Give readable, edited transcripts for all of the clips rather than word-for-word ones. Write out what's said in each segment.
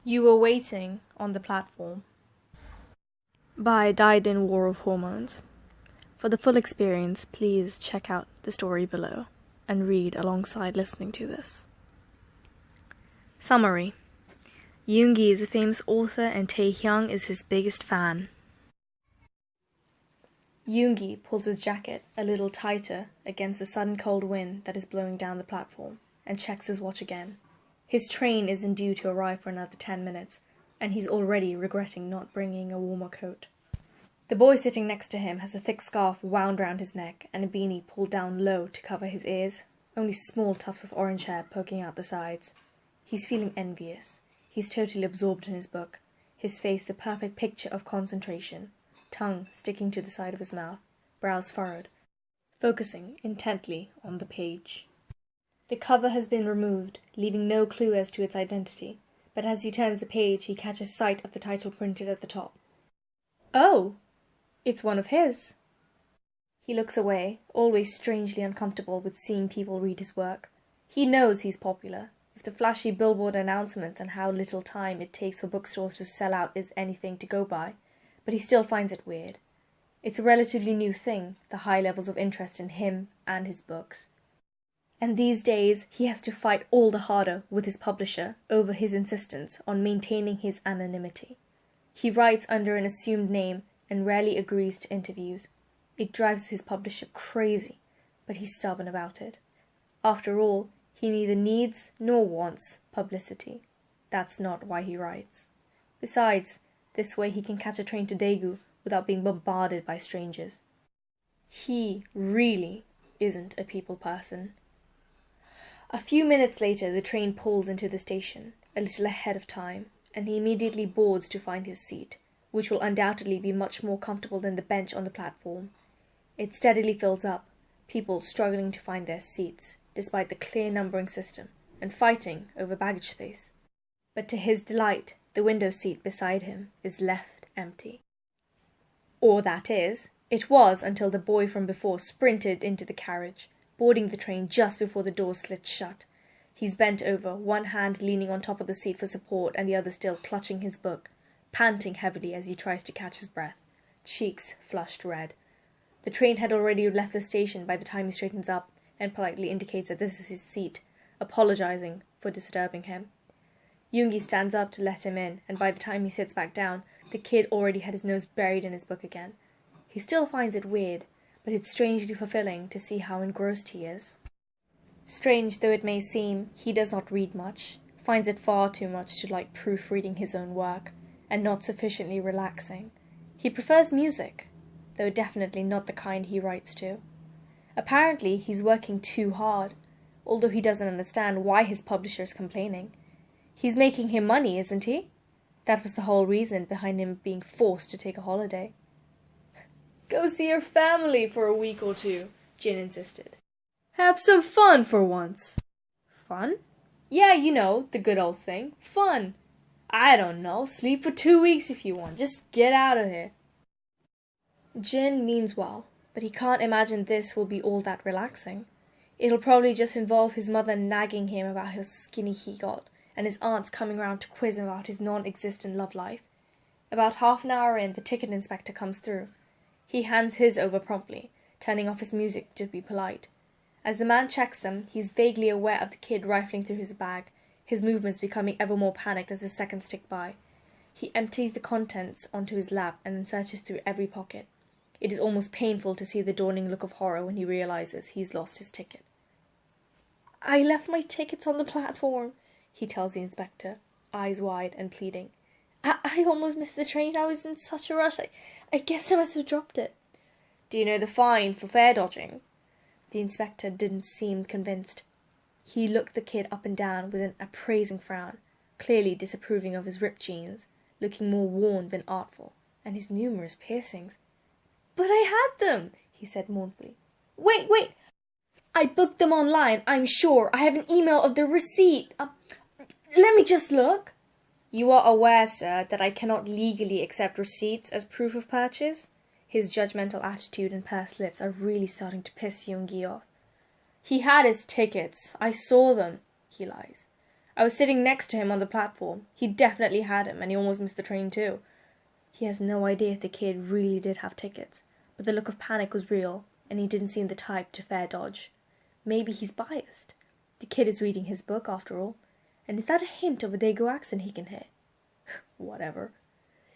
You Were Waiting on the Platform by Dyed-In War of Hormones. For the full experience, please check out the story below and read alongside listening to this. Summary. Yoongi is a famous author and Taehyung is his biggest fan. Yoongi pulls his jacket a little tighter against the sudden cold wind that is blowing down the platform and checks his watch again. His train isn't due to arrive for another 10 minutes, and he's already regretting not bringing a warmer coat. The boy sitting next to him has a thick scarf wound round his neck and a beanie pulled down low to cover his ears, only small tufts of orange hair poking out the sides. He's feeling envious. He's totally absorbed in his book, his face the perfect picture of concentration, tongue sticking to the side of his mouth, brows furrowed, focusing intently on the page. The cover has been removed, leaving no clue as to its identity, but as he turns the page he catches sight of the title printed at the top. Oh! It's one of his. He looks away, always strangely uncomfortable with seeing people read his work. He knows he's popular. If the flashy billboard announcements and how little time it takes for bookstores to sell out is anything to go by, but he still finds it weird. It's a relatively new thing, the high levels of interest in him and his books. And these days he has to fight all the harder with his publisher over his insistence on maintaining his anonymity. He writes under an assumed name and rarely agrees to interviews. It drives his publisher crazy, but he's stubborn about it. After all, he neither needs nor wants publicity. That's not why he writes. Besides, this way he can catch a train to Daegu without being bombarded by strangers. He really isn't a people person. A few minutes later the train pulls into the station, a little ahead of time, and he immediately boards to find his seat, which will undoubtedly be much more comfortable than the bench on the platform. It steadily fills up, people struggling to find their seats, despite the clear numbering system, and fighting over baggage space. But to his delight, the window seat beside him is left empty. Or that is, it was until the boy from before sprinted into the carriage, boarding the train just before the door slid shut. He's bent over, one hand leaning on top of the seat for support and the other still clutching his book, panting heavily as he tries to catch his breath, cheeks flushed red. The train had already left the station by the time he straightens up and politely indicates that this is his seat, apologizing for disturbing him. Yoongi stands up to let him in, and by the time he sits back down, the kid already had his nose buried in his book again. He still finds it weird, but it's strangely fulfilling to see how engrossed he is. Strange though it may seem, he does not read much, finds it far too much to like proofreading his own work, and not sufficiently relaxing. He prefers music, though definitely not the kind he writes to. Apparently he's working too hard, although he doesn't understand why his publisher is complaining. He's making him money, isn't he? That was the whole reason behind him being forced to take a holiday. Go see your family for a week or two, Jin insisted. Have some fun for once. Fun? Yeah, you know, the good old thing. Fun. I don't know, sleep for 2 weeks if you want. Just get out of here. Jin means well, but he can't imagine this will be all that relaxing. It'll probably just involve his mother nagging him about how skinny he got, and his aunts coming round to quiz him about his non-existent love life. About half an hour in, the ticket inspector comes through. He hands his over promptly, turning off his music to be polite. As the man checks them, he's vaguely aware of the kid rifling through his bag, his movements becoming ever more panicked as the seconds tick by. He empties the contents onto his lap and then searches through every pocket. It is almost painful to see the dawning look of horror when he realizes he's lost his ticket. I left my tickets on the platform, he tells the inspector, eyes wide and pleading. I almost missed the train. I was in such a rush. I guess I must have dropped it. Do you know the fine for fare dodging? The inspector didn't seem convinced. He looked the kid up and down with an appraising frown, clearly disapproving of his ripped jeans, looking more worn than artful, and his numerous piercings. But I had them, he said mournfully. Wait! I booked them online, I'm sure. I have an email of the receipt. Let me just look. You are aware, sir, that I cannot legally accept receipts as proof of purchase? His judgmental attitude and pursed lips are really starting to piss Yoongi off. He had his tickets. I saw them, he lies. I was sitting next to him on the platform. He definitely had him, and he almost missed the train too. He has no idea if the kid really did have tickets, but the look of panic was real, and he didn't seem the type to fair dodge. Maybe he's biased. The kid is reading his book, after all, and is that a hint of a Daegu accent he can hit? Whatever.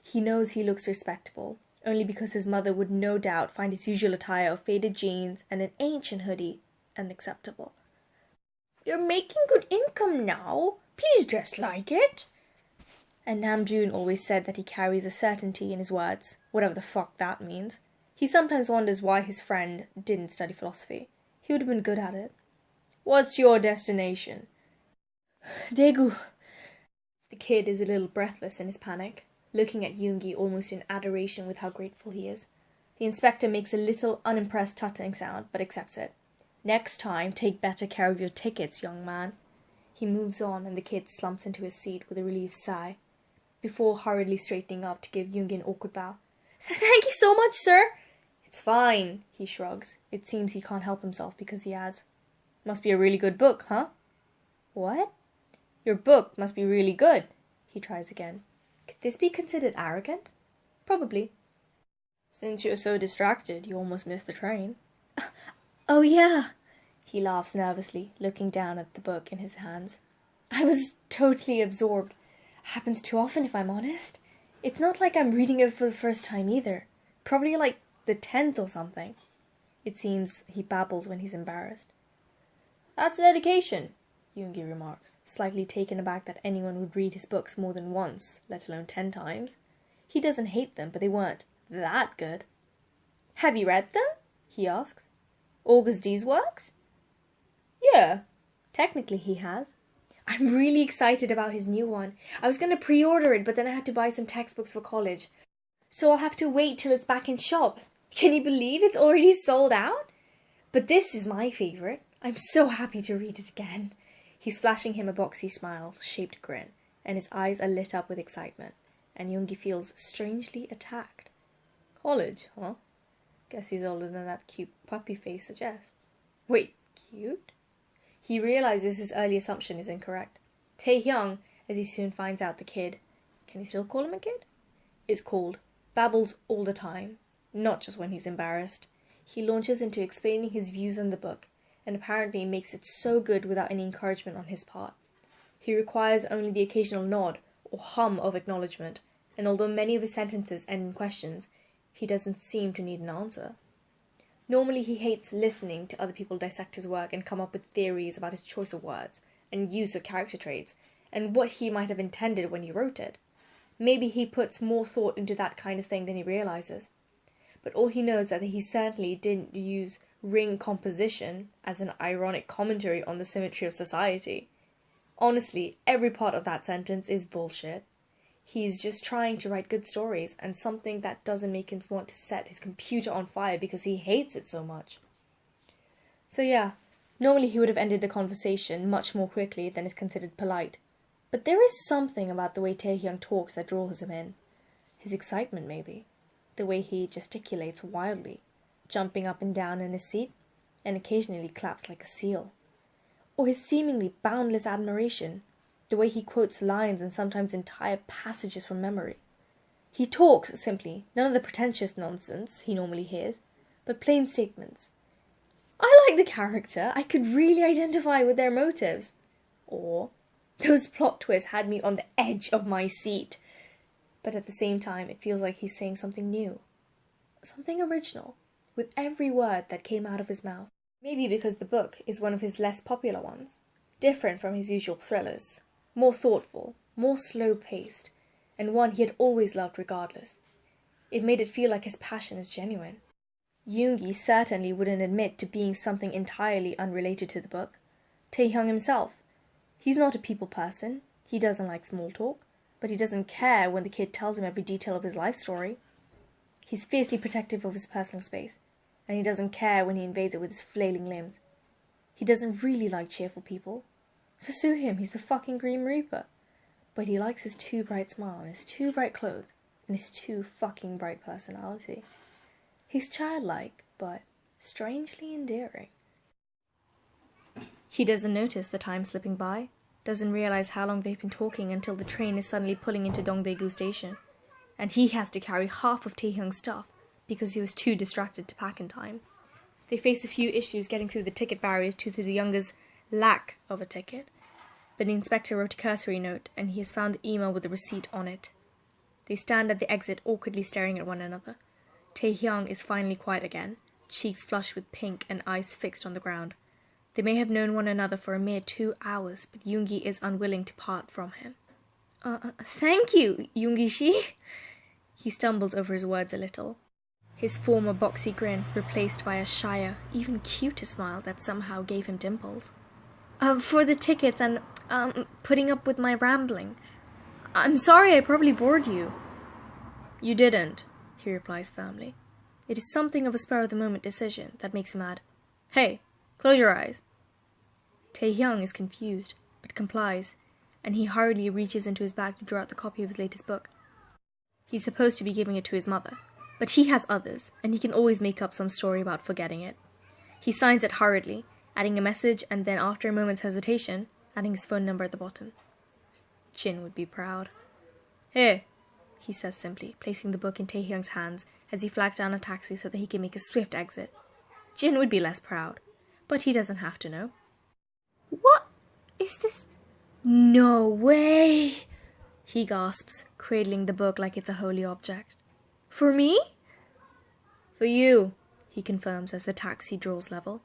He knows he looks respectable, only because his mother would no doubt find his usual attire of faded jeans and an ancient hoodie unacceptable. "You're making good income now. Please dress like it." And Namjoon always said that he carries a certainty in his words, whatever the fuck that means. He sometimes wonders why his friend didn't study philosophy. He would have been good at it. "What's your destination?" "Daegu." The kid is a little breathless in his panic, looking at Yoongi almost in adoration with how grateful he is. The inspector makes a little unimpressed tutting sound, but accepts it. "Next time, take better care of your tickets, young man." He moves on, and the kid slumps into his seat with a relieved sigh, before hurriedly straightening up to give Yoongi an awkward bow. "Thank you so much, sir." "It's fine," he shrugs. It seems he can't help himself because he adds, "Must be a really good book, huh?" "What?" "Your book must be really good." He tries again. Could this be considered arrogant? Probably. "Since you're so distracted, you almost missed the train." "Oh, yeah." He laughs nervously, looking down at the book in his hands. "I was totally absorbed. Happens too often, if I'm honest. It's not like I'm reading it for the first time either. Probably like the 10th or something." It seems he babbles when he's embarrassed. "That's dedication," Yoongi remarks, slightly taken aback that anyone would read his books more than once, let alone 10 times. He doesn't hate them, but they weren't that good. "Have you read them?" he asks. "August D's works?" "Yeah." Technically he has. "I'm really excited about his new one. I was going to pre-order it, but then I had to buy some textbooks for college. So I'll have to wait till it's back in shops. Can you believe it's already sold out? But this is my favourite. I'm so happy to read it again." He's flashing him a boxy smile-shaped grin, and his eyes are lit up with excitement, and Yoongi feels strangely attacked. "College, huh? Guess he's older than that cute puppy face suggests." Wait, cute? He realizes his early assumption is incorrect. Taehyung, as he soon finds out the kid, can he still call him a kid? Is called, babbles all the time, not just when he's embarrassed. He launches into explaining his views on the book, and apparently makes it so good without any encouragement on his part. He requires only the occasional nod or hum of acknowledgement, and although many of his sentences end in questions, he doesn't seem to need an answer. Normally he hates listening to other people dissect his work and come up with theories about his choice of words, and use of character traits, and what he might have intended when he wrote it. Maybe he puts more thought into that kind of thing than he realizes. But all he knows is that he certainly didn't use ring composition as an ironic commentary on the symmetry of society. Honestly, every part of that sentence is bullshit. He's just trying to write good stories, and something that doesn't make him want to set his computer on fire because he hates it so much. So yeah, normally he would have ended the conversation much more quickly than is considered polite. But there is something about the way Taehyung talks that draws him in. His excitement, maybe. The way he gesticulates wildly, jumping up and down in his seat, and occasionally claps like a seal. Or his seemingly boundless admiration, the way he quotes lines and sometimes entire passages from memory. He talks simply, none of the pretentious nonsense he normally hears, but plain statements. "I like the character, I could really identify with their motives." Or, "Those plot twists had me on the edge of my seat." But at the same time, it feels like he's saying something new. Something original, with every word that came out of his mouth. Maybe because the book is one of his less popular ones. Different from his usual thrillers. More thoughtful, more slow-paced, and one he had always loved regardless. It made it feel like his passion is genuine. Yoongi certainly wouldn't admit to being something entirely unrelated to the book. Taehyung himself. He's not a people person. He doesn't like small talk. But he doesn't care when the kid tells him every detail of his life story. He's fiercely protective of his personal space, and he doesn't care when he invades it with his flailing limbs. He doesn't really like cheerful people. So sue him, he's the fucking Grim Reaper. But he likes his too bright smile, and his too bright clothes, and his too fucking bright personality. He's childlike, but strangely endearing. He doesn't notice the time slipping by. doesn't realize how long they've been talking until the train is suddenly pulling into Dongdaegu station, and he has to carry half of Taehyung's stuff because he was too distracted to pack in time. They face a few issues getting through the ticket barriers due to the youngest lack of a ticket, but the inspector wrote a cursory note and he has found the email with the receipt on it. They stand at the exit awkwardly staring at one another. Taehyung is finally quiet again, cheeks flushed with pink and eyes fixed on the ground. They may have known one another for a mere 2 hours, but Yoongi is unwilling to part from him. Thank you, Yoongi-shi. He stumbles over his words a little, his former boxy grin replaced by a shyer, even cuter smile that somehow gave him dimples. For the tickets and, putting up with my rambling. I'm sorry I probably bored you. You didn't, he replies firmly. It is something of a spur-of-the-moment decision that makes him add, Hey, close your eyes. Taehyung is confused, but complies, and he hurriedly reaches into his bag to draw out the copy of his latest book. He's supposed to be giving it to his mother, but he has others, and he can always make up some story about forgetting it. He signs it hurriedly, adding a message, and then after a moment's hesitation, adding his phone number at the bottom. Jin would be proud. Here, he says simply, placing the book in Taehyung's hands as he flags down a taxi so that he can make a swift exit. Jin would be less proud, but he doesn't have to know. What is this? No way! He gasps, cradling the book like it's a holy object. For me? For you, he confirms as the taxi draws level.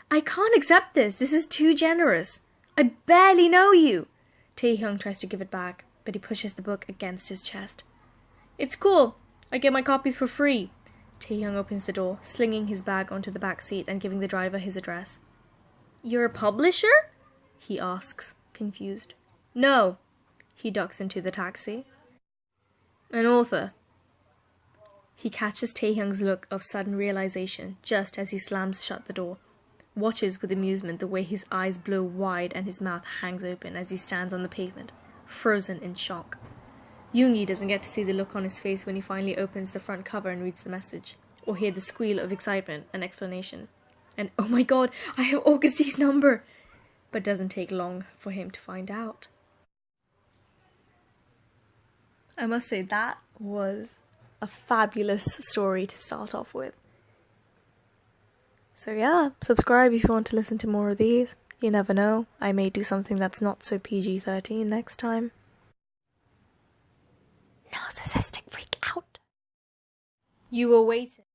I can't accept this. This is too generous. I barely know you. Taehyung tries to give it back, but he pushes the book against his chest. It's cool. I get my copies for free. Taehyung opens the door, slinging his bag onto the back seat and giving the driver his address. You're a publisher? He asks, confused. No. He ducks into the taxi. An author. He catches Taehyung's look of sudden realization just as he slams shut the door, watches with amusement the way his eyes blow wide and his mouth hangs open as he stands on the pavement, frozen in shock. Yoongi doesn't get to see the look on his face when he finally opens the front cover and reads the message, or hear the squeal of excitement and explanation. And oh my god, I have Augustine's number! But doesn't take long for him to find out. I must say that was a fabulous story to start off with. So yeah, subscribe if you want to listen to more of these. You never know, I may do something that's not so PG-13 next time. Narcissistic freak out. You were waiting.